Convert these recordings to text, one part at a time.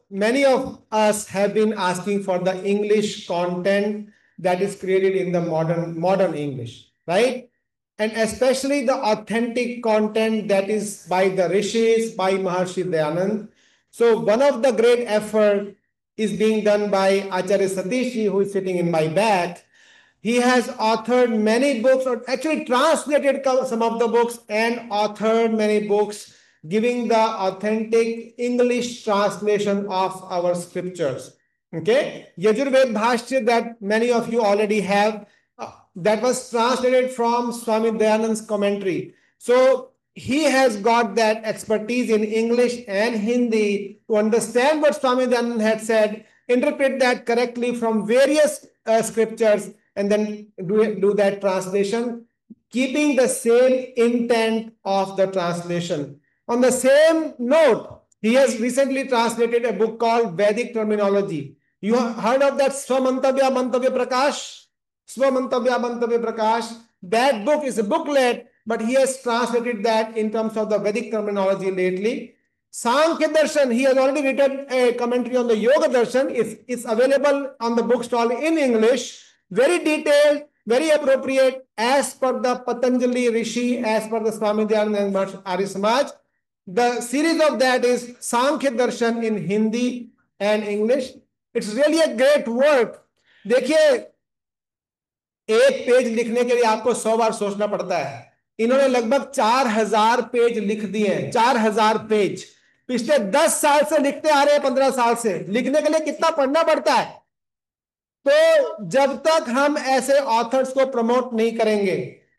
many of us have been asking for the English content that is created in the modern English, right? And especially the authentic content that is by the rishis, by Maharshi Dayanand. So one of the great effort is being done by Acharya Satishji, who is sitting in my back. He has authored many books, or actually translated some of the books and authored many books, giving the authentic English translation of our scriptures. Okay, Yajurved Bhashya that many of you already have, that was translated from Swami Dayanand's commentary. So he has got that expertise in English and Hindi to understand what Swami Dayanand had said, interpret that correctly from various scriptures, and then do that translation, keeping the same intent of the translation. On the same note, he has recently translated a book called Vedic Terminology. You have heard of that Swamantavya Mantavya Prakash? Swamantavya Mantavya Prakash. That book is a booklet, but he has translated that in terms of the Vedic terminology lately. Sankhya Darshan, he has already written a commentary on the Yoga Darshan. It's available on the bookstall in English. Very detailed, very appropriate, as per the Patanjali Rishi, as per the Swami Dayanand and Arya Samaj. The series of that is Sankhya Darshan in Hindi and English. It's really a great work. देखिए, एक page लिखने के लिए आपको 100 बार सोचना पड़ता है. इन्होंने लगभग 4000 पेज लिख दिए हैं. 4000 पेज पिछले 10 साल से लिखते आ रहे हैं. 15 साल से लिखने के लिए कितना पढ़ना पड़ता है. तो जब तक हम ऐसे ऑथर्स को प्रमोट नहीं करेंगे,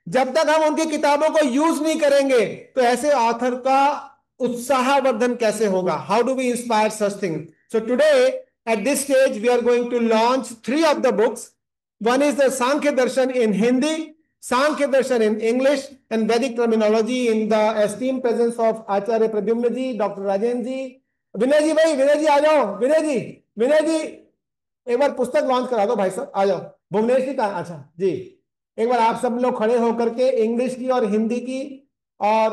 जब तक हम उनकी किताबों को यूज नहीं करेंगे, तो ऐसे ऑथर का उत्साहवर्धन कैसे होगा? How do we inspire such thing? So today at this stage we are going to launch 3 of the books. One is the Sankhya Darshan in Hindi, Sankhya Darshan in English, and Vedic terminology in the esteemed presence of Acharya Pradyumna ji, Dr. Rajen ji, Vinay ji भाई, विनय जी आ जाओ. विनय जी एक बार पुस्तक launch करा दो भाई साहब, आ जाओ. भुवनेश जी का, अच्छा जी, एक बार आप सब लोग खड़े होकर के इंग्लिश की और हिंदी की, और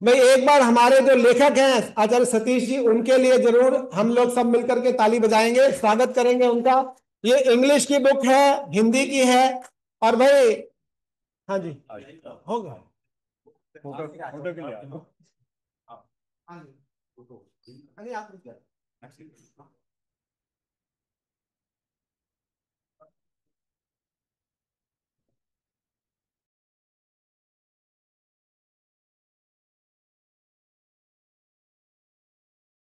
भाई एक बार हमारे जो लेखक हैं आचार्य सतीश जी, उनके लिए जरूर हम लोग सब मिलकर के ताली बजाएंगे, स्वागत करेंगे उनका. ये इंग्लिश की बुक है, हिंदी की है, और भाई हाँ जी होगा फोटो के लिए. हाँ जी, आप